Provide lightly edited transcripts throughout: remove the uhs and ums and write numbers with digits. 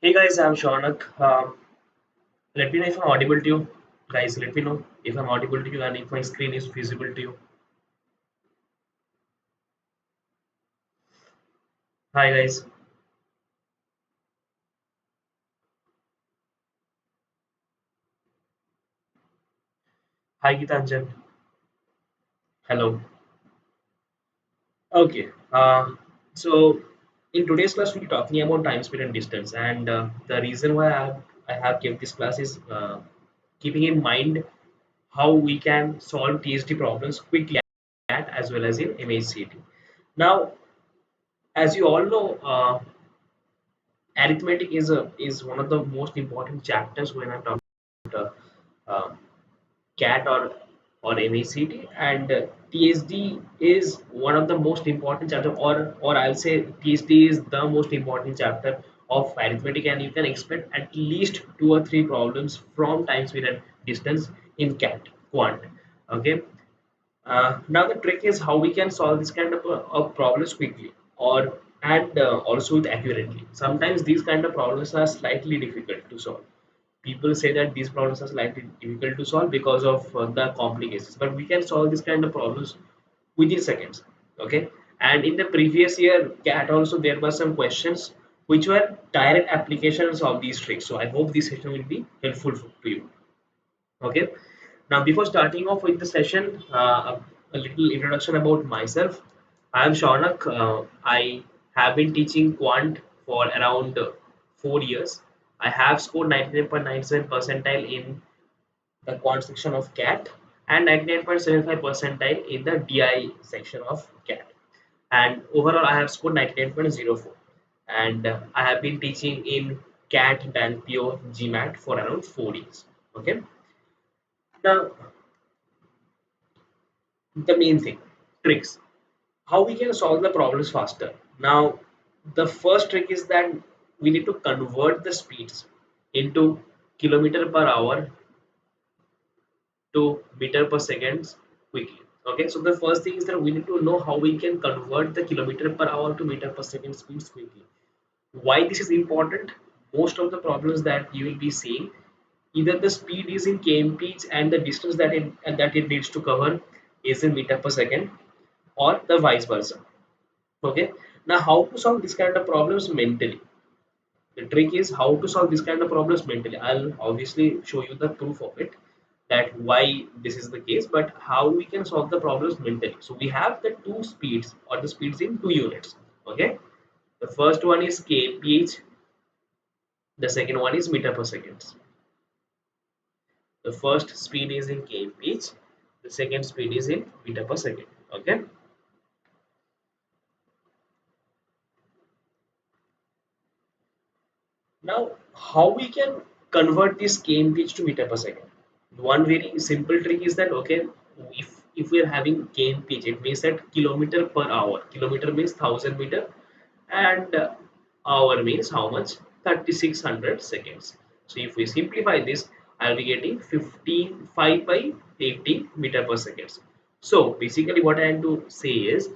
Hey guys, I'm Shaunak. Let me know if I'm audible to you. Guys, let me know if I'm audible to you and if my screen is visible to you. Hi guys. Hi Gitanjan. Hello. Okay. So in today's class we're talking about time, speed, and distance. And the reason why I have kept this class is keeping in mind how we can solve TSD problems quickly at as well as in MAHCET. Now, as you all know, arithmetic is one of the most important chapters when I'm talking about CAT or MACT, and TSD is one of the most important chapter, or I'll say TSD is the most important chapter of arithmetic, and you can expect at least two or three problems from time, speed, and distance in CAT quant. Okay, now the trick is how we can solve this kind of problems quickly or and also accurately. Sometimes these kind of problems are slightly difficult to solve. People say that these problems are slightly difficult to solve because of the complications, but we can solve this kind of problems within seconds. Okay, and in the previous year CAT also there were some questions which were direct applications of these tricks. So I hope this session will be helpful to you. Okay, now before starting off with the session, a little introduction about myself. I am Shaunak. I have been teaching quant for around 4 years. I have scored 99.97 percentile in the quant section of CAT and 99.75 percentile in the DI section of CAT. And overall, I have scored 99.04. And I have been teaching in CAT, DANPO, GMAT for around 4 years. Okay. Now, the main thing, tricks, how we can solve the problems faster. Now the first trick is that we need to convert the speeds into kilometer per hour to meter per seconds quickly. Okay, so the first thing is that we need to know how we can convert the kilometer per hour to meter per second speeds quickly. Why this is important? Most of the problems that you will be seeing, either the speed is in kmph and the distance that it needs to cover is in meter per second, or the vice versa. Okay, now how to solve this kind of problems mentally? The trick is how to solve this kind of problems mentally. I'll obviously show you the proof of it, that why this is the case, but how we can solve the problems mentally. So we have the two speeds or the speeds in two units. Okay, the first one is kmph, the second one is meter per seconds. The first speed is in kmph, the second speed is in meter per second. Okay, now, how we can convert this kmph to meter per second? One very simple trick is that, okay, if we are having kmph, it means that kilometer per hour. Kilometer means 1,000 meter, and hour means how much? 3,600 seconds. So if we simplify this, I'll be getting 15 by 80 meter per seconds. So basically, what I am to say is,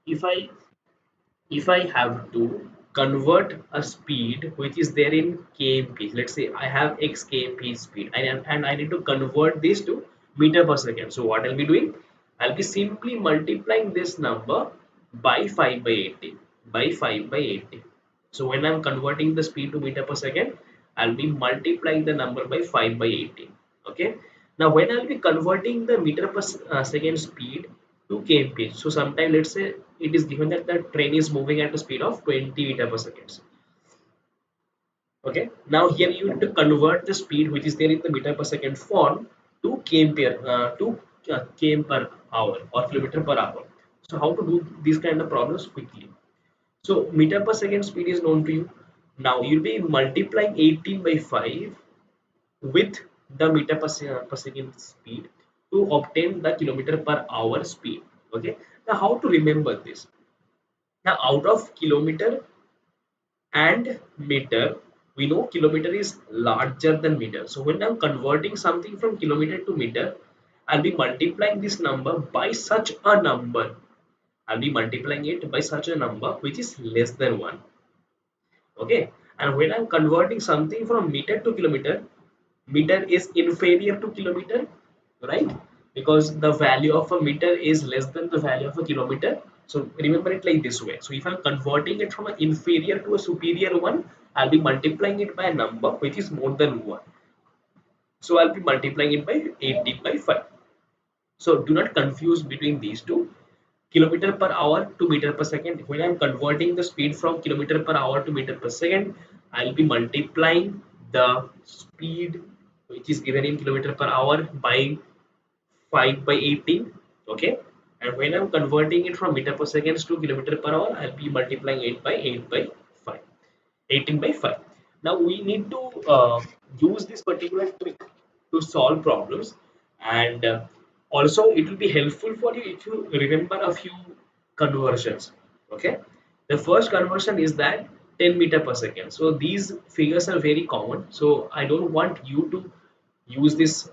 if I have to convert a speed which is there in kmph, let's say I have x kmph speed, and I need to convert this to meter per second. So what I'll be doing? I'll be simply multiplying this number by 5 by 80, by 5 by 80. So when I'm converting the speed to meter per second, I'll be multiplying the number by 5 by 80. Okay. Now when I'll be converting the meter per second speed to kmph, so sometime let's say it is given that the train is moving at a speed of 20 meter per second. Okay. Now here you need to convert the speed which is there in the meter per second form to km per hour or kilometer per hour. So how to do these kind of problems quickly? So meter per second speed is known to you. Now you'll be multiplying 18 by 5 with the meter per second speed to obtain the kilometer per hour speed. Okay. Now how to remember this? Now out of kilometer and meter, we know kilometer is larger than meter. So when I'm converting something from kilometer to meter, I'll be multiplying this number by such a number. I'll be multiplying it by such a number which is less than 1. Okay, And when I'm converting something from meter to kilometer, meter is inferior to kilometer, right? Because the value of a meter is less than the value of a kilometer. So remember it like this way. So if I'm converting it from an inferior to a superior one, I'll be multiplying it by a number which is more than 1. So I'll be multiplying it by 18 by 5. So do not confuse between these two. Kilometer per hour to meter per second. When I'm converting the speed from kilometer per hour to meter per second, I'll be multiplying the speed which is given in kilometer per hour by 5 by 18. Okay. And when I'm converting it from meter per seconds to kilometer per hour, I'll be multiplying it by 8 by 5. 18 by 5. Now we need to use this particular trick to solve problems, and also it will be helpful for you if you remember a few conversions. Okay, the first conversion is that 10 meter per second. So these figures are very common. So I don't want you to use this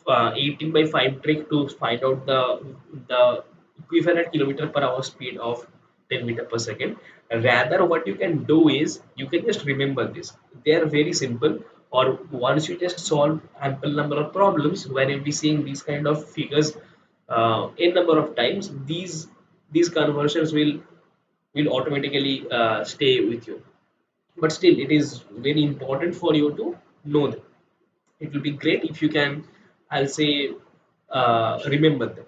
18 by 5 trick to find out the equivalent kilometer per hour speed of 10 meter per second. Rather, what you can do is you can just remember this. They are very simple. Or once you just solve ample number of problems where you'll be seeing these kind of figures in number of times, these conversions will automatically stay with you. But still, it is very important for you to know them. It will be great if you can, I'll say, remember them.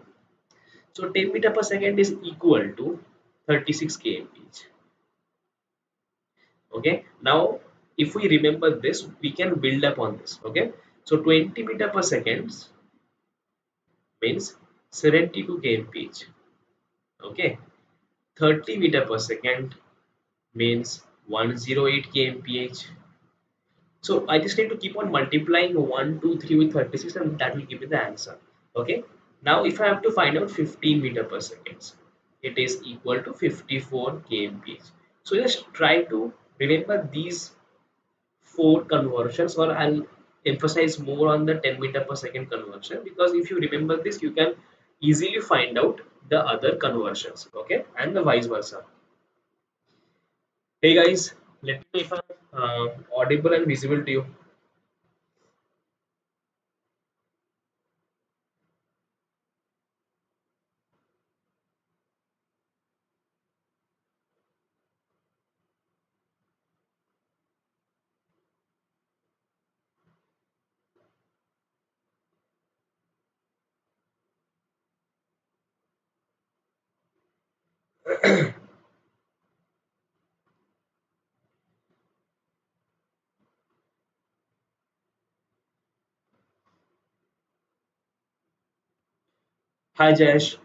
So 10 meter per second is equal to 36 kmph. Okay, now if we remember this, we can build up on this. Okay, so 20 meter per seconds means 72 kmph. Okay, 30 meter per second means 108 kmph. So I just need to keep on multiplying 1, 2, 3 with 36, and that will give me the answer. Okay. Now if I have to find out 15 meter per seconds, it is equal to 54 kmph. So just try to remember these four conversions, or I'll emphasize more on the 10 meter per second conversion, because if you remember this, you can easily find out the other conversions. Okay, and the vice versa. Hey guys, let me know if I'm audible and visible to you. Hi Jayesh.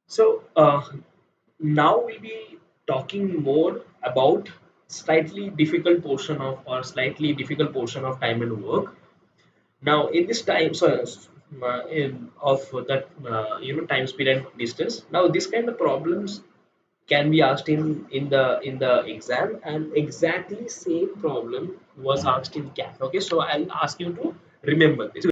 So now we'll be talking more about slightly difficult portion of, or slightly difficult portion of time and work. Now in this time, so in of that time, speed and distance. Now this kind of problems can be asked in the exam, and exactly same problem was asked in CAT. Okay, so I'll ask you to remember this.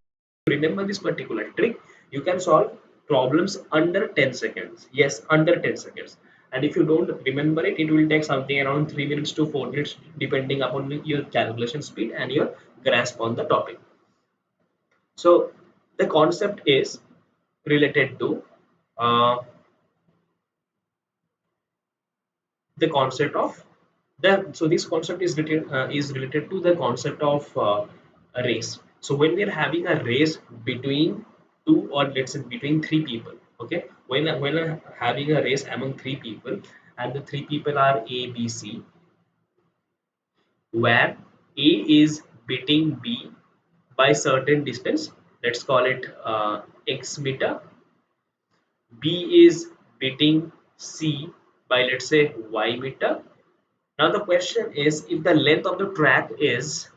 Remember this particular trick, you can solve problems under 10 seconds. Yes, under 10 seconds. And if you don't remember it, it will take something around 3 minutes to 4 minutes, depending upon your calculation speed and your grasp on the topic. So the concept is related to uh, the concept of so this concept is related to the concept of a race. So when we are having a race between two, or let's say between three people. Okay, when having a race among three people, and the three people are A, B, C, where A is beating B by certain distance, let's call it x meter. B is beating C by, let's say, y meter. Now the question is, if the length of the track is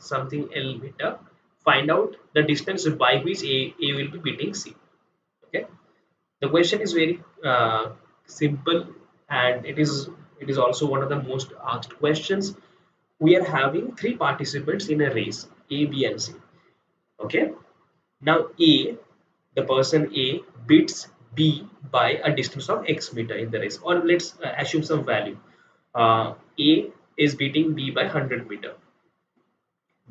something L meter, find out the distance by which A will be beating C. Okay. The question is very simple, and it is also one of the most asked questions. We are having three participants in a race, A, B, and C. Okay. Now the person A beats B by a distance of x meter in the race, or let's assume some value. A is beating B by 100 meter.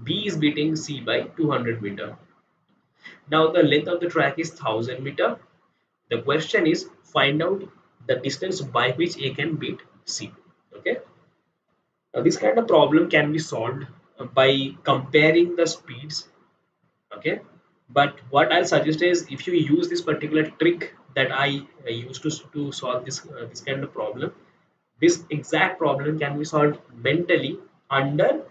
B is beating C by 200 meter. Now the length of the track is 1000 meter. The question is find out the distance by which A can beat C. Okay. Now this kind of problem can be solved by comparing the speeds. Okay. But what I'll suggest is if you use this particular trick that I used to solve this kind of problem, this exact problem can be solved mentally under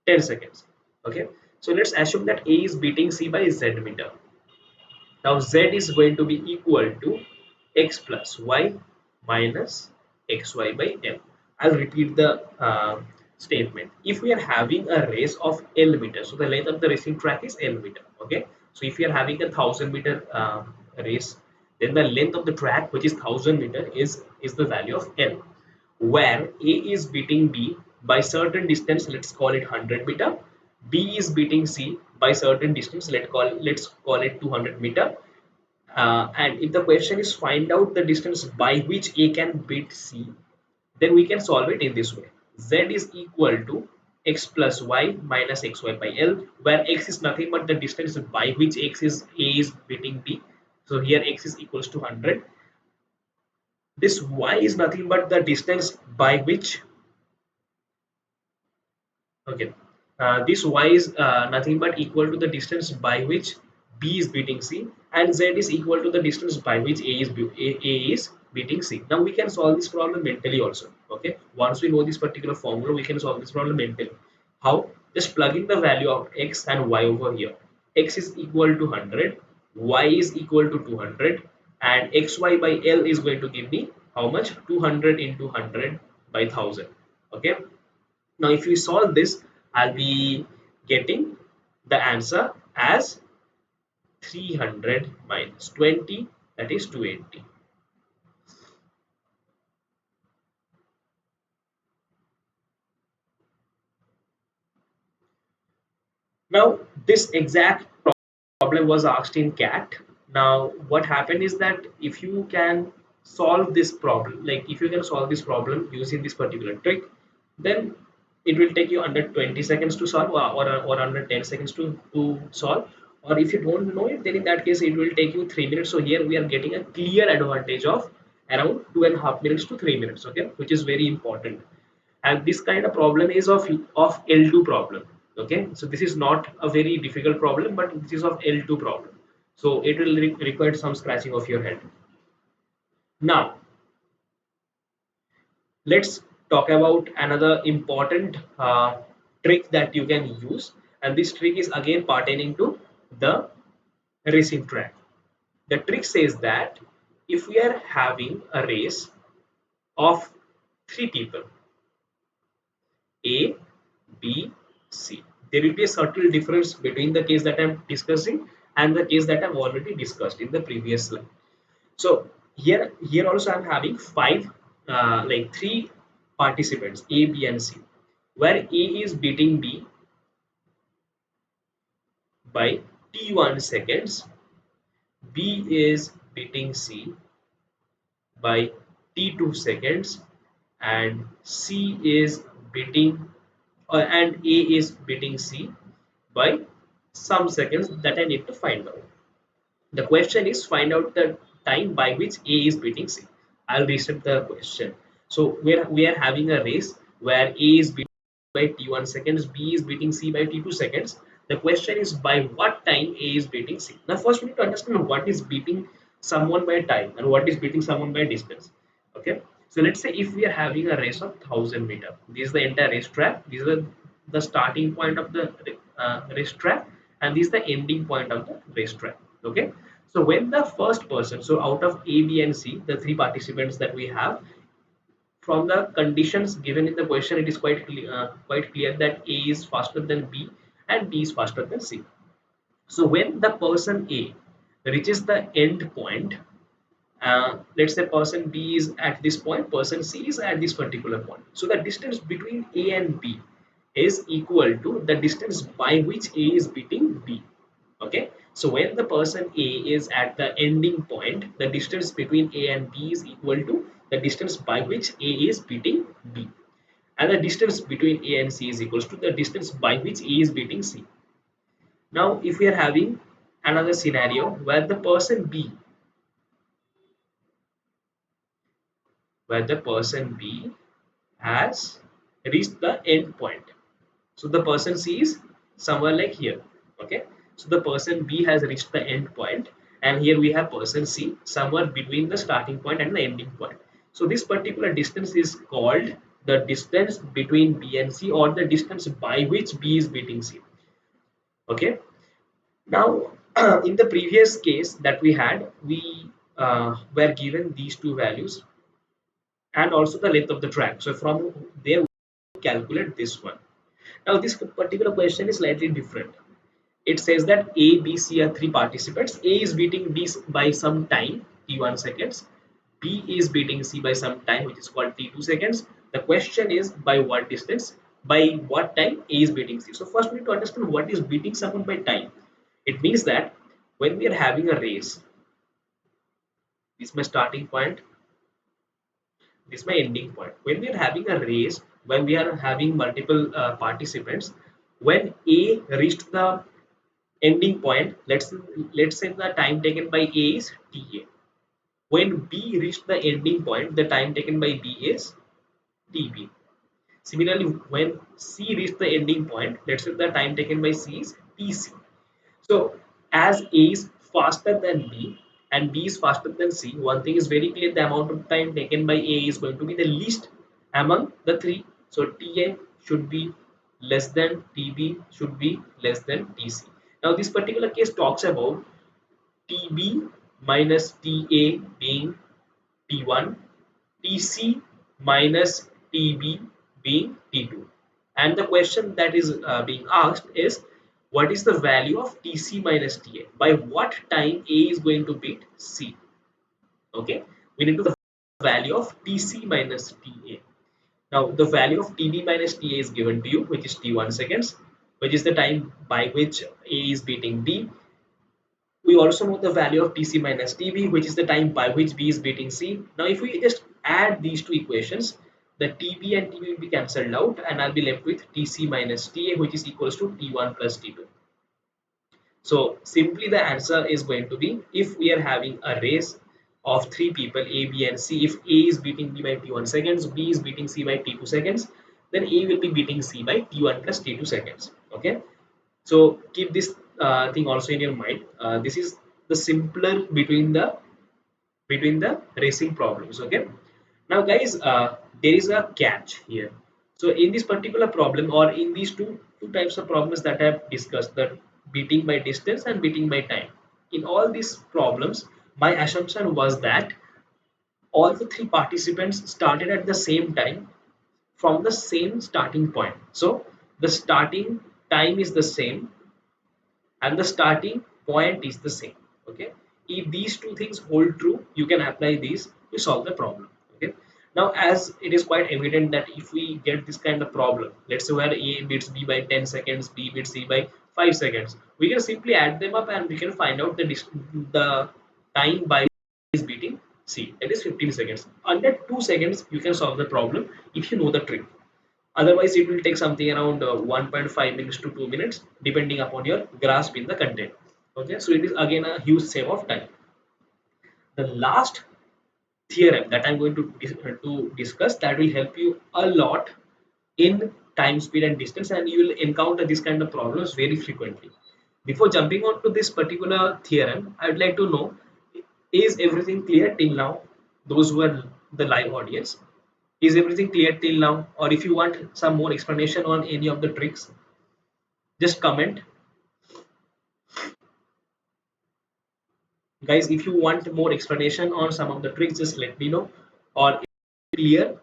10 seconds. Okay. So let's assume that A is beating C by Z meter. Now z is going to be equal to x plus y minus xy by l. I'll repeat the statement. If we are having a race of L meter, so the length of the racing track is L meter. Okay, so if you are having a 1000 meter race, then the length of the track, which is 1000 meter, is the value of L, where A is beating B by certain distance, let's call it 100 meter. B is beating C by certain distance, let's call it 200 meter. And if the question is find out the distance by which A can beat C, then we can solve it in this way. Z is equal to x plus y minus xy by L, where x is nothing but the distance by which A is beating B. So here x is equals to 100. This y is nothing but the distance by which, okay, this y is nothing but equal to the distance by which B is beating C, and Z is equal to the distance by which A is beating C. Now we can solve this problem mentally also. Okay, once we know this particular formula, we can solve this problem mentally. How? Just plug in the value of x and y over here. X is equal to 100, y is equal to 200, and xy by L is going to give me how much? 200 into 100 by 1000. Okay, now if we solve this, I'll be getting the answer as 300 minus 20, that is 280. Now this exact problem was asked in CAT. Now what happened is that if you can solve this problem, like if you can solve this problem using this particular trick, then it will take you under 20 seconds to solve, or under 10 seconds to solve. Or if you don't know it, then in that case it will take you 3 minutes. So here we are getting a clear advantage of around 2.5 minutes to 3 minutes, okay, which is very important. And this kind of problem is of L2 problem. Okay, so this is not a very difficult problem, but this is of L2 problem, so it will require some scratching of your head. Now let's talk about another important trick that you can use, and this trick is again pertaining to the racing track. The trick says that if we are having a race of three people, A, B, C. There will be a subtle difference between the case that I'm discussing and the case that I've already discussed in the previous slide. So here also I'm having like three participants, A, B, and C, where A is beating B by T1 seconds, B is beating C by T2 seconds, and C is beating and A is beating C by some seconds that I need to find out. The question is find out the time by which A is beating C. I'll reset the question. So we are having a race where A is beating by T1 seconds, B is beating C by T2 seconds. The question is by what time A is beating C. Now first we need to understand what is beating someone by time and what is beating someone by distance. Okay. So let's say if we are having a race of 1000 meter, this is the entire racetrack. These are the starting point of the racetrack, and this is the ending point of the racetrack. Okay, so when the first person, so out of A, B, and C, the three participants that we have, from the conditions given in the question, it is quite clear that A is faster than B and B is faster than C. So when the person A reaches the end point, let's say person B is at this point, person C is at this particular point. So the distance between A and B is equal to the distance by which A is beating B. Okay, so when the person A is at the ending point, the distance between A and B is equal to the distance by which A is beating B. and the distance between A and C is equals to the distance by which A is beating C. Now, if we are having another scenario where the person B, has reached the end point. So the person C is somewhere like here. Okay. So the person B has reached the end point, and here we have person C somewhere between the starting point and the ending point. So this particular distance is called the distance between B and C, or the distance by which B is beating C. Okay. Now, in the previous case that we had, we were given these two values and also the length of the track. So from there, we calculate this one. Now, this particular question is slightly different. It says that A, B, C are three participants. A is beating B by some time, t1 seconds. B is beating C by some time, which is called t2 seconds. The question is by what distance, by what time A is beating C. So first we need to understand what is beating someone by time. It means that when we are having a race, this is my starting point, this is my ending point. When we are having a race, when we are having multiple participants, when A reached the ending point, let's say the time taken by A is ta. When B reached the ending point, the time taken by B is tb. Similarly, when C reached the ending point, let's say the time taken by C is tc. So as A is faster than B and B is faster than C, one thing is very clear: the amount of time taken by A is going to be the least among the three. So Ta should be less than Tb, should be less than Tc. Now this particular case talks about Tb minus Ta being T1, Tc minus Tb being T2. And the question that is being asked is, what is the value of Tc minus Ta? By what time A is going to beat C? Okay, we need to the value of Tc minus Ta. Now the value of Tb minus Ta is given to you, which is t1 seconds, which is the time by which A is beating B. We also know the value of Tc minus Tb, which is the time by which B is beating C. Now, if we just add these two equations, the Tb and Tb will be cancelled out, and I'll be left with Tc minus Ta, which is equals to T1 plus T2. So, simply the answer is going to be, if we are having a race of three people, A, B, and C, if A is beating B by T1 seconds, B is beating C by T2 seconds, then A will be beating C by T1 plus T2 seconds. Okay. So keep this thing also in your mind. This is the simpler between the racing problems. Okay. Now, guys, there is a catch here. So in this particular problem, or in these two types of problems that I have discussed, that beating by distance and beating by time. In all these problems, my assumption was that all the three participants started at the same time from the same starting point. So the starting time is the same and the starting point is the same. Okay, if these two things hold true, you can apply these to solve the problem. Okay, now as it is quite evident that if we get this kind of problem, let's say where A beats B by 10 seconds, B beats C by 5 seconds, we can simply add them up and we can find out the time by is beating C, that is 15 seconds. Under 2 seconds you can solve the problem if you know the trick. Otherwise, it will take something around 1.5 minutes to 2 minutes, depending upon your grasp in the content. Okay, so it is again a huge save of time. The last theorem that I'm going to discuss, that will help you a lot in time, speed, and distance, and you will encounter this kind of problems very frequently. Before jumping on to this particular theorem, I would like to know, is everything clear till now? Those who are the live audience, is everything clear till now? Or if you want some more explanation on any of the tricks, just comment. Guys, if you want more explanation on some of the tricks, just let me know. Or if clear,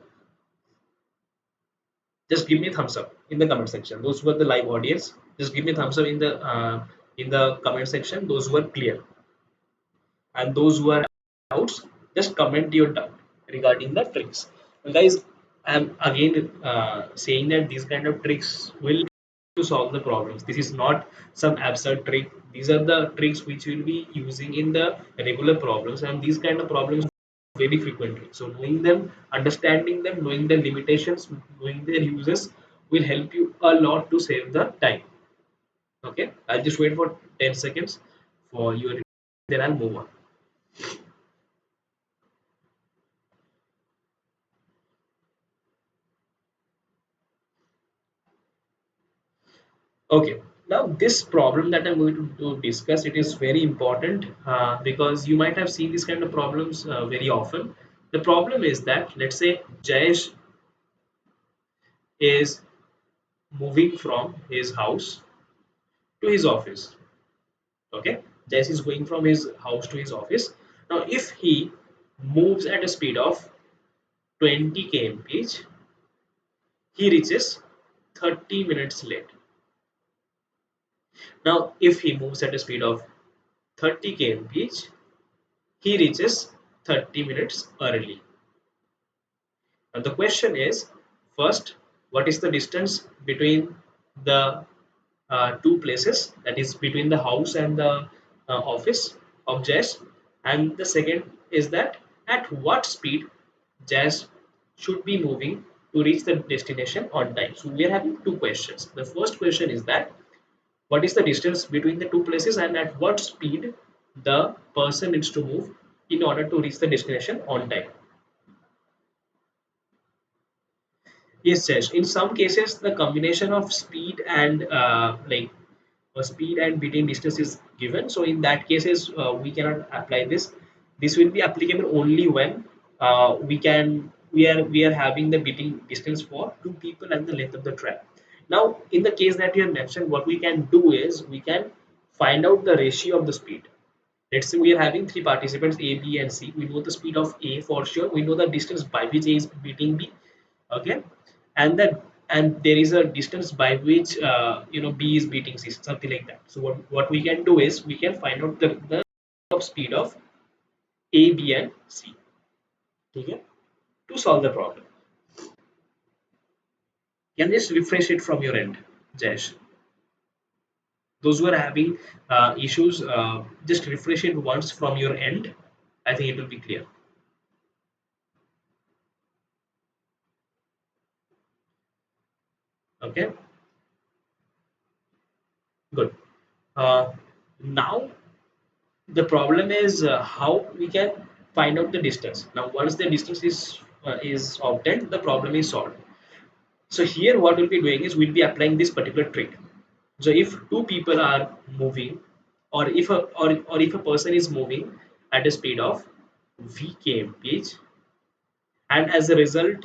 just give me a thumbs up in the comment section. Those who are the live audience, just give me a thumbs up in the comment section, those who are clear. And those who are doubts, just comment your doubt regarding the tricks. And guys, I'm again saying that these kind of tricks will to solve the problems. This is not some absurd trick. These are the tricks which you will be using in the regular problems, and these kind of problems very frequently. So knowing them, understanding them, knowing their limitations, knowing their uses will help you a lot to save the time. Okay, I'll just wait for 10 seconds for your, then I'll move on. Okay, now this problem that I'm going to discuss, it is very important because you might have seen these kind of problems very often. The problem is that, let's say Jayesh is moving from his house to his office. Okay, Jayesh is going from his house to his office. Now, if he moves at a speed of 20 kmph, he reaches 30 minutes late. Now, if he moves at a speed of 30 kmph, he reaches 30 minutes early. And the question is, first, what is the distance between the two places, that is between the house and the office of Jazz? And the second is that at what speed Jazz should be moving to reach the destination on time. So we are having two questions. The first question is that what is the distance between the two places and at what speed the person needs to move in order to reach the destination on time. Yes, Jayesh. In some cases, the combination of speed and speed and between distance is given. So in that cases, we cannot apply this. This will be applicable only when we are having the beating distance for two people and the length of the track. Now, in the case that you have mentioned, what we can do is we can find out the ratio of the speed. Let's say we are having three participants A, B, and C. We know the speed of A for sure. We know the distance by which A is beating B. Okay, and there is a distance by which B is beating C, something like that. So what we can do is we can find out the of speed of A, B, and C. Okay, to solve the problem. Can just refresh it from your end, Jayesh. Those who are having issues, just refresh it once from your end. I think it will be clear. Okay, good. Now the problem is how we can find out the distance. Now once the distance is obtained, the problem is solved. So here what we'll be doing is we'll be applying this particular trick. So if two people are moving, or if a person is moving at a speed of v kmph, and as a result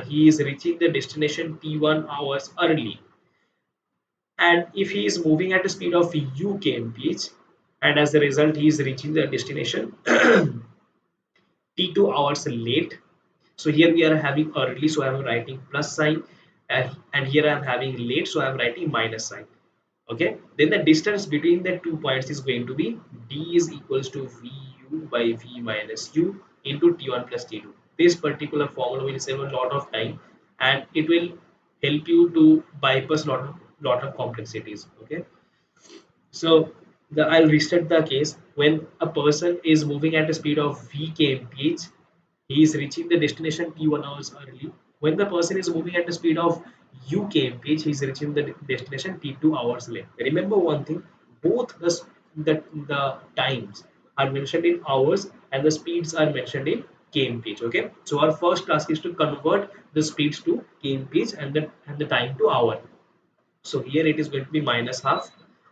he is reaching the destination t1 hours early, and if he is moving at a speed of u kmph, and as a result he is reaching the destination t2 hours late. So here we are having early, so I am writing plus sign, and here I am having late, so I am writing minus sign. Okay, then the distance between the 2 points is going to be d is equals to vu by v minus u into t1 plus t2. This particular formula will save a lot of time, and it will help you to bypass lot of complexities. Okay, so I'll restate the case. When a person is moving at a speed of v kmph, he is reaching the destination t1 hours early. When the person is moving at the speed of u kmph, he is reaching the destination t2 hours late. Remember one thing: both the times are mentioned in hours and the speeds are mentioned in kmph. Okay, so our first task is to convert the speeds to kmph and the time to hour. So here it is going to be minus half,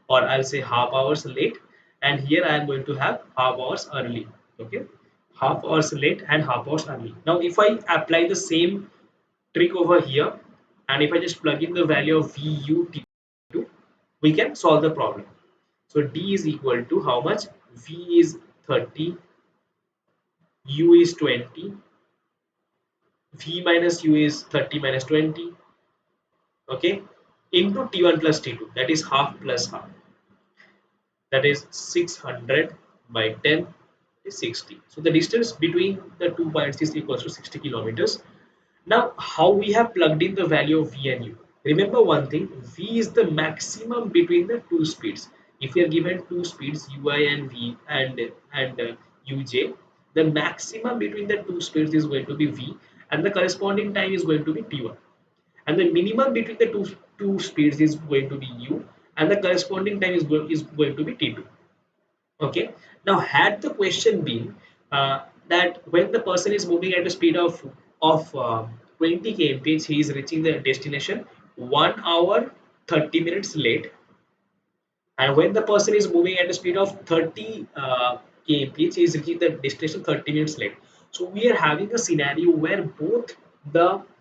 or I'll say half hours late, and here I am going to have half hours early. Okay, half hours late and half hours early. Now if I apply the same trick over here, and if I just plug in the value of VUT2, we can solve the problem. So D is equal to how much? V is 30, U is 20, V minus U is 30 minus 20, okay, into T1 plus T2, that is half plus half, that is 600 by 10 is 60. So the distance between the 2 points is equals to 60 kilometers. Now, how we have plugged in the value of V and U? Remember one thing: V is the maximum between the two speeds. If we are given two speeds, UI and V and UJ, the maximum between the two speeds is going to be v, and the corresponding time is going to be t1, and the minimum between the two speeds is going to be u, and the corresponding time is going to be t2. Okay. Now, had the question been that when the person is moving at a speed of 20 kmph, he is reaching the destination 1 hour 30 minutes late, and when the person is moving at a speed of 30 kmph, he is reaching the destination 30 minutes late. So we are having a scenario where both the